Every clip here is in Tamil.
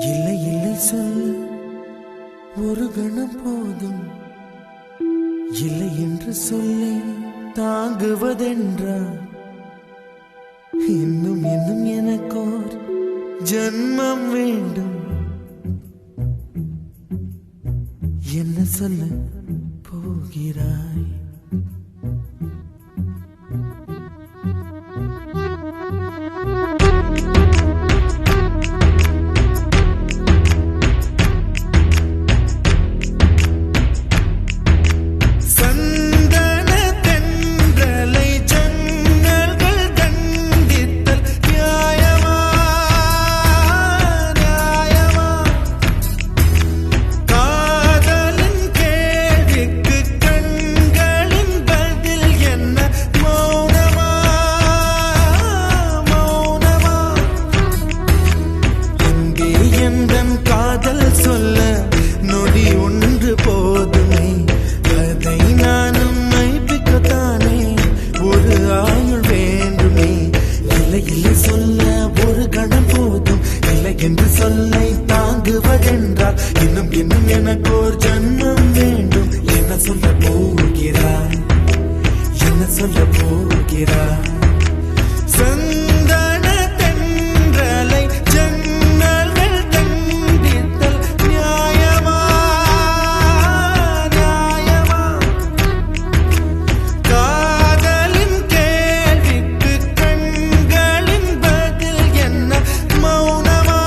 இல்லை இல்லை சொல்ல ஒரு கணம் போதும், இல்லை என்று சொல்லை தாங்குவதென்றா இன்னும் இன்னும் எனக்கோர் ஜன்மம் வேண்டும். என்ன சொல்ல போகிறாய்? சொல்லை தாங்குவதென்றால் இன்னும் இன்னும் எனக்கோர் ஜன்மம் வேண்டும். என்ன சொல்ல போகிறாய்? என்ன சொல்ல போகிறாய்? சந்தன தென்றலை ஜன்னல்கள் தண்டித்தல் நியாயமா நியாயமா? காதலின் கேள்விக்கு கண்களின் பதில் என்ன? மௌனமா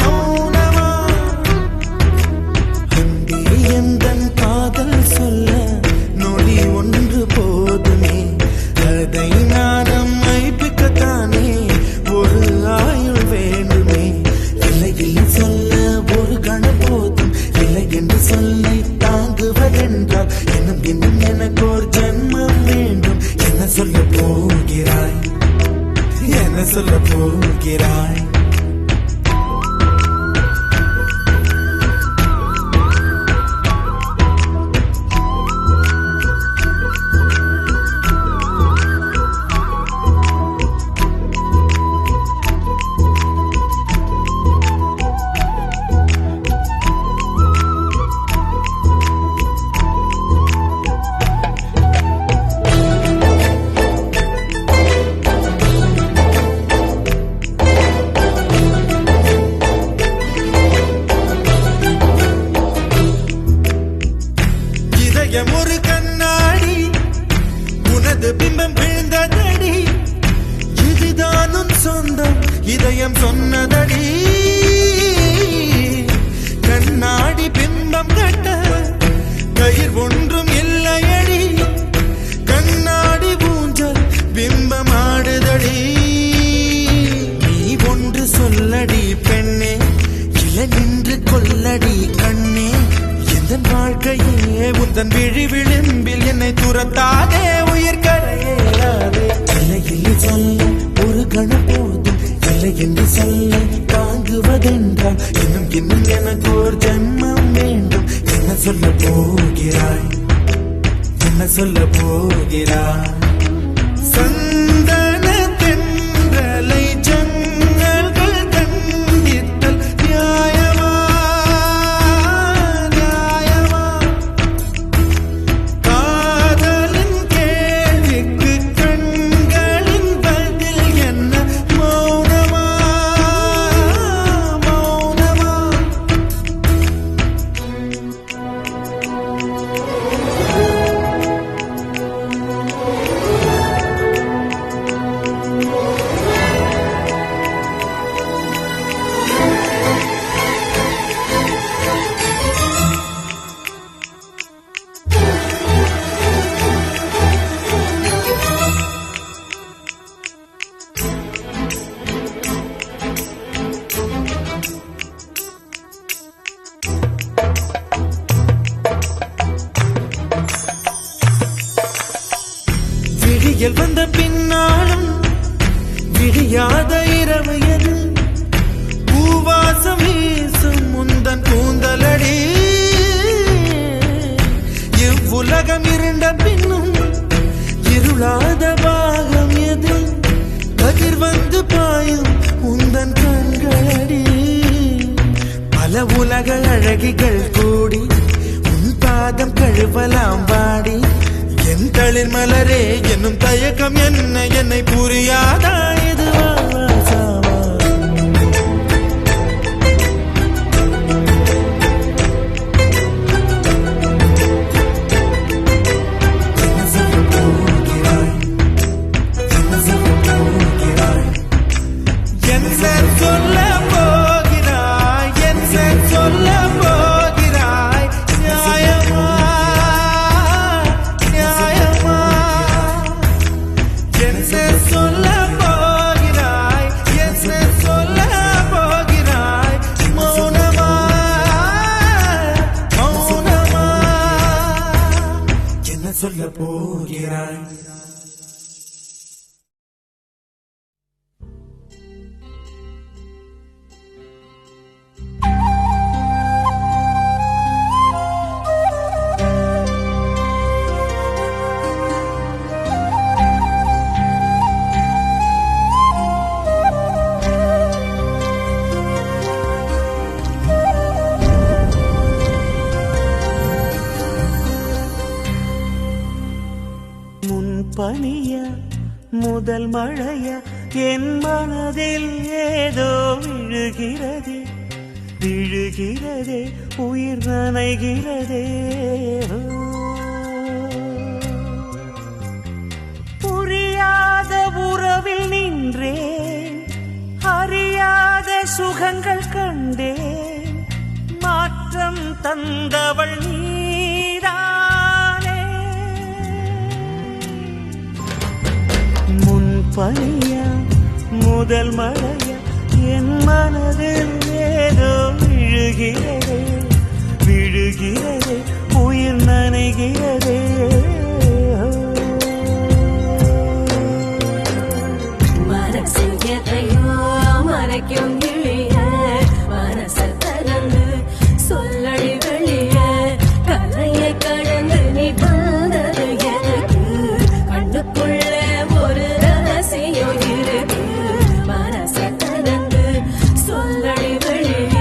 மௌனமா? அன்பே எந்தன் காதல் சொல்ல நொடி ஒன்று போதுமே, அதை நானும் மைப்பிக்கத்தானே ஒரு ஆயுள் வேண்டுமே. இல்லை இல்லை சொல்ல ஒரு கணம் போதும், இல்லை என்று சொல்லை தாங்குவதென்றால் இன்னும் இன்னும் எனக்கோர் ஜன்மம் வேண்டும். என்ன சொல்ல போகிறாய்? என்ன சொல்ல போகிறாய்? ஒரு கண்ணாடி உனது பிம்பம் விழுந்ததடி, இதுதானும் சொந்தம் இதயம் சொன்னதடி. கண்ணாடி பிம்பம் கட்ட கயிர் ஒன்றும் இல்லையடி, கண்ணாடி ஊஞ்சல் பிம்பம் ஆடுதடி. நீ ஒன்று சொல்லடி பெண்ணே, இல நின்று கொல்லடி கண்ணே. எந்தன் வாழ்க்கையே உந்தன் விழி விளிம்பில் என்னை துரத்தாதே, உயிர் கரையேறாதே. இல்லை இல்லை சொல்ல ஒரு கணம் போதும், இல்லை என்று சொல்ல தாங்குவதென்றால் இன்னும் இன்னும் எனக்கு ஒரு ஜன்மம் வேண்டும். என்ன சொல்ல போகிறாய்? என்ன சொல்ல போகிறாய்? சந்தன தென்றலை ஜன்னல்கள் தண்டித்தல் நியாயமா நியாயமா? காதலின் கேள்விக்கு கண்களின் பதில் என்ன? மௌனமா மௌனமா? விடியல் வந்த பின்னாலும் விடியாத இரவு எது? பூவாசம் வீசும் முந்தன் கூந்தலடி. இவ்வுலகம் இருண்ட பின்னும் இருளாத பாகம் எது? கதிர் வந்து பாயும் உந்தன் கண்களடி. உலக அழகிகள் கூடி உன் பாதம் கழுவலாம் வாடி என் தளிர் மலரே என்னும் தயக்கம் என்ன என்னை புரியாதா இதுவா சாவா சொல்ல போகிறாய் பனிய முதல் மழைய என் மனதில் ஏதோ விழுகிறதே விழுகிறதே உயிர் நனைகிறதே புரியாத உறவில் நின்றேன் அறியாத சுகங்கள் கண்டேன் மாற்றம் தந்தவள் நீதானே பனியா முதல் மழையா என் மனதில் ஏதோ விழுகிறதே விழுகிறதே உயிர் நனைகிறதே மனசில் எதையோ மறைக்கும் இழிய மனசை திறந்து சொல்லடி வெளிய கரையை கடந்து நீ வந்தது எனக்கு கண்ணுக்குள்ள ஒரு மனசை திறந்து சொல்லடி வெளிய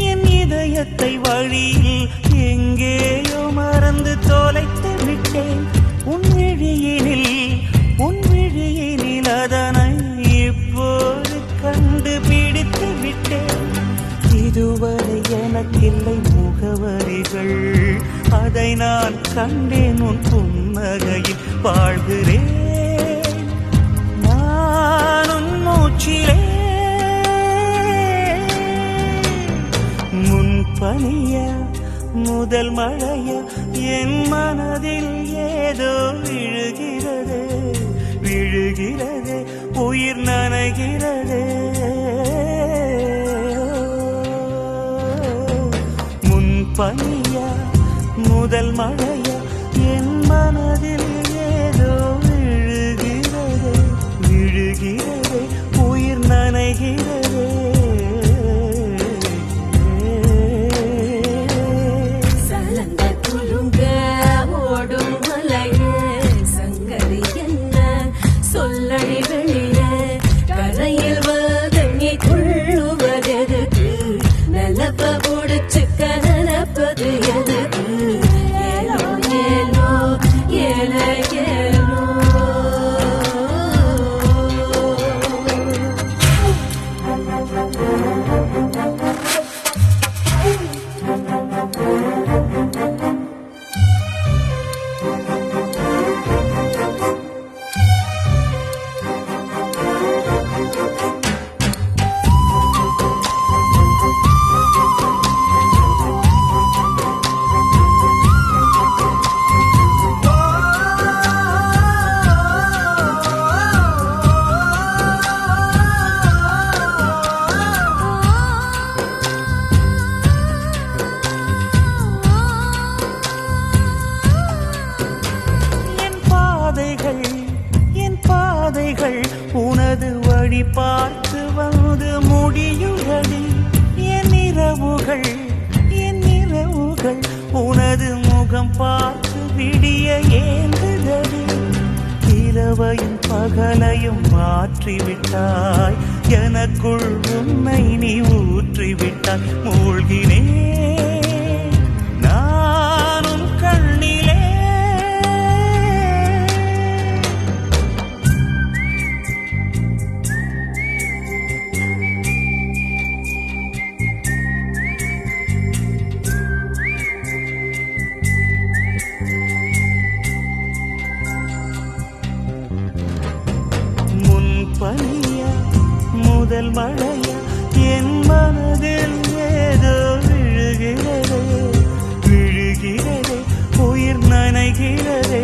என் இதயத்தை வழியில் எங்கேயோ மறந்து தொலைத்து விட்டேன் உன் விழியினில் அதனை இப்போது கண்டுபிடித்து விட்டேன் இதுவரை எனக்கில்லை முகவரிகள் அதை நான் கண்டேன் உன் புன்னகையில் வாழ்கிறேன் நான் உன் மூச்சிலே பனியா முதல் மழையா என் மனதில் ஏதோ விழுகிறது விழுகிறது உயிர் நனைகிறது முன் பனியா முதல் மழையா என் மனதில் ஏதோ விழுகிறது விழுகிறது உயிர் நனைகிறது சொல்லடி வெளிய கரையில் வாதங்கி கொள்ளுவதெதுக்கு நிலப்ப முடிச்சுக்க நினைப்பது எதுக்கு ஏனோ விதி பார்த்து வந்து முடியுதடி என் இரவுகள் உனது முகம் பார்த்து விடிய ஏங்குதடி இரவையும் பகலையும் மாற்றிவிட்டாய் எனக்குள் உன்னை நீ ஊற்றிவிட்டாய் மூழ்கினேன் நானும் கண்ணிலே பனியா முதல் மழையா என் மனதில் ஏதோ விழுகிறதே உயிர் நனைகிறதே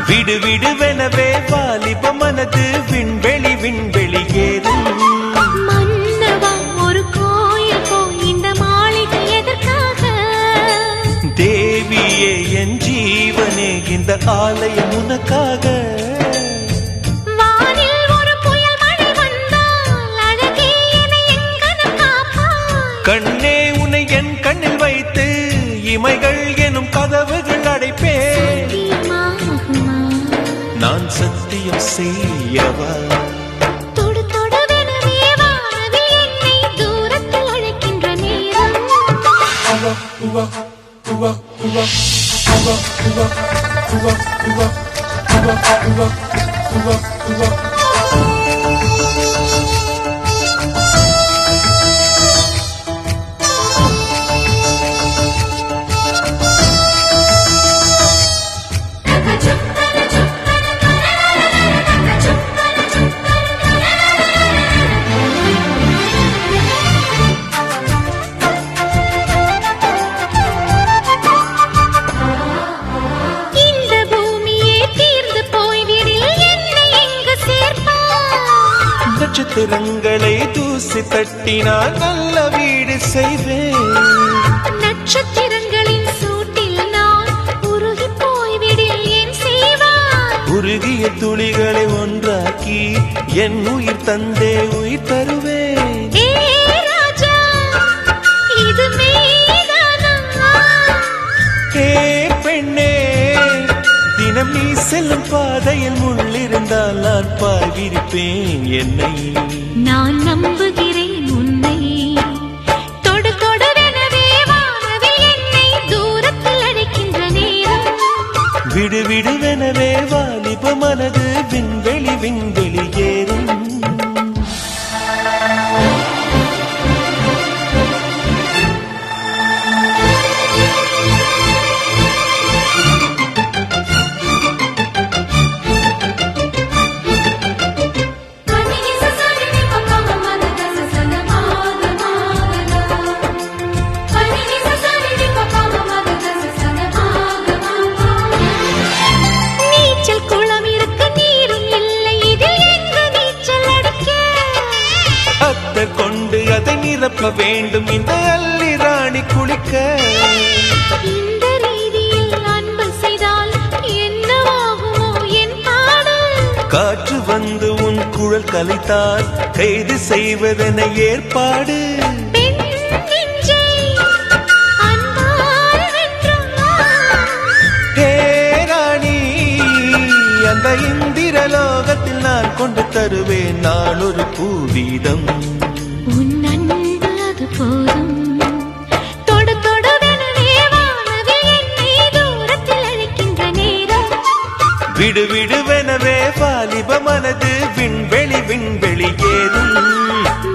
விடுவிடுவெனவே வாலிப மனது விண்வெளி ஏறும் மன்னவா ஒரு கோயில் போய் இந்த மாளிகை எதற்காக தேவியே என் ஜீவனே இந்த ஆலயம் உனக்காக வானில் ஒரு புயல் மழை வந்தால் அழகே என்னை எங்கனம் காப்பாய் கண்ணே உன்னை என் கண்ணில் வைத்து இமைகள் எனும் கதவுகள் அடைப்பேன் நான் சத்தியம் செய்யவா தொடு தொடுவெனவே வானவில் என்னை தூரத்தில் அழைக்கின்ற நேரம் நட்சத்திரங்களை தூசி தட்டினால் நல்ல வீடு செய்வேன் நட்சத்திரங்களின் சூட்டில் நான் உருகி போய்விடில் ஏன் செய்வாய் உருகிய துளிகளை ஒன்றாக்கி என் உயிர் தந்தே உயிர் தருவேன் ஏ ராஜா இது மெய்தானா ஏ பெண்ணே தினம் நீ செல்லும் பாதையில் முள்ளிருந்தால் நான் பாய்விருப்பேன் என்னை நான் நம்புகிறேன் உன்னை தொடு தொடுவெனவே வானவில் என்னை தூரத்தில் அழைக்கின்ற நேரம் விடுவிடுவெனவே வாலிப மனது விண்வெளி ஏறும் கொண்டு அதை நிரப்ப வேண்டும் இந்த அள்ளி ராணி குளிக்க இந்த ரீதியில் அன்பு செய்தால் என்னவாகுமோ என் பாடல் காற்று வந்து உன் குழல் கலைத்தால் கைது செய்வதென ஏற்பாடு பெண் நெஞ்சை அன்பால் வென்றாய். ஹே ராணி அந்த இந்திரலோகத்தில் நான் தருவேன் நான் ஒரு பூவீதம். உன் அன்பு அது போதும். தொடு தொடுவெனவே வானவில் என்னை தூரத்தில் அழைக்கின்ற நேரம். விடு விடுவெனவே வாலிப மனது விண்வெளி விண்வெளி ஏறும்.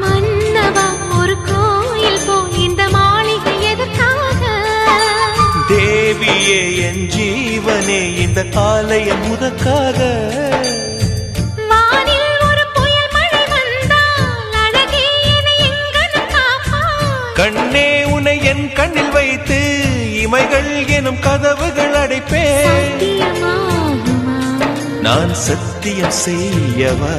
மன்னவா ஒரு கோயில் போல் இந்த மாளிகை எதற்காக? தேவியே என் ஜீவனே இந்த ஆலயம் உனக்காக. வானில் ஒரு புயல் மழை வந்தால் அழகே என்னை எங்கனம் காப்பாய். கண்ணே உனை என் கண்ணில் வைத்து இமைகள் எனும் கதவுகள் அடைப்பேன். சத்தியமாகுமா? நான் சத்தியம் செய்யவா?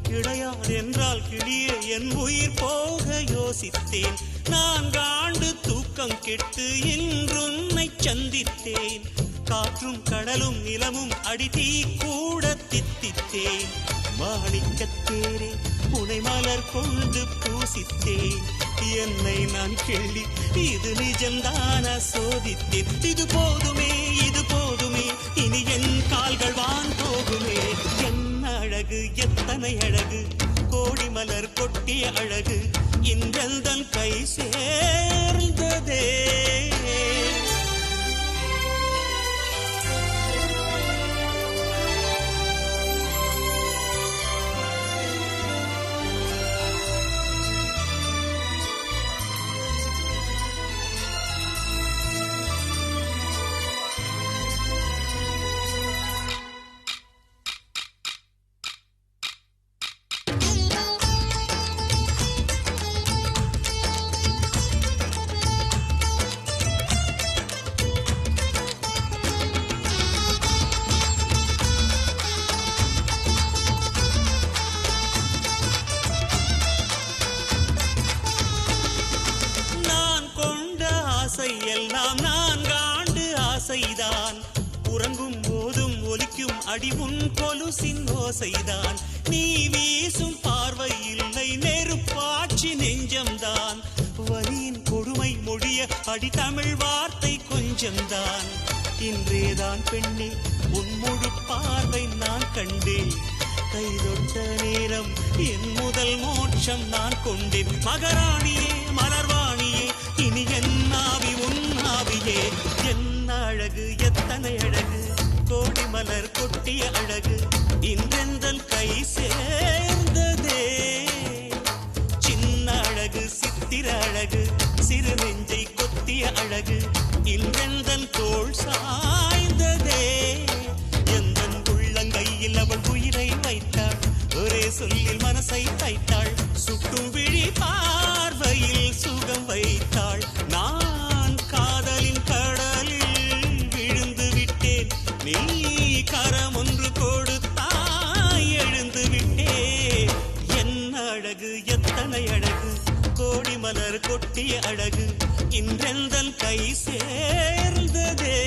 கிடையாது என்றால் கிளியே என் உயிர் போக யோசித்தேன். 4 ஆண்டு தூக்கம் கெட்டு இன்றுன்னை சந்தித்தேன். காற்றும் கடலும் நிலமும் அடித்தீ கூட தித்தித்தேன். மாணிக்கத்தேரே உனை மலர் கொண்டு பூசித்தேன். என்னை நான் கிள்ளி இது நிஜம்தான சோதித்தேன். இது போதுமே இது போதுமே இனி என் கால்கள் வான் போகுமே. என்ன அழகு எத்தனை அழகு கோடி மலர் கொட்டிய அழகு இன்றெல்தன் கை சேர்ந்ததே. எல்லாம் 4 ஆண்டு ஆசைதான். உறங்கும் போதும் ஒலிக்கும் அடி உன் கொலுசின் ஓசைதான். நீ வீசும் பார்வை இல்லை நெருப்பாட்சி நெஞ்சம்தான். வலியின் கொடுமை மொழிய அடி தமிழ் வார்த்தை கொஞ்சம்தான். இன்றேதான் பெண்ணே உன் முழு பார்வை நான் கண்டேன். கைதொட்ட நேரம் என் முதல் மோட்சம் நான் கொண்டேன். மகராணியே மலர்வாணியே இனி என் ஆவி உன் ஆவியே. என்ன அழகு எத்தனை அழகு கோடி மலர் கொட்டிய அழகு இன்றெந்தன் கை சேர்ந்ததே. சின்ன அழகு சித்திர அழகு சிறு நெஞ்சை கொத்திய அழகு சாய்ந்ததே எந்தன் உள்ளங்கையில் அவள் உயிரை வைத்தாள் ஒரே சொல்லில் மனசை தைத்தாள் சுட்டும் விழி பார்வையில் சுகம் வைத்தாள் நான் காதலின் கடலில் விழுந்து விட்டேன் நீ கரம் ஒன்று கொடுத்தாய் எழுந்து விட்டேன் என்ன அழகு எத்தனை அழகு கோடி மலர் கொட்டிய அழகு இன்றெந்தன் கை சேர்ந்ததே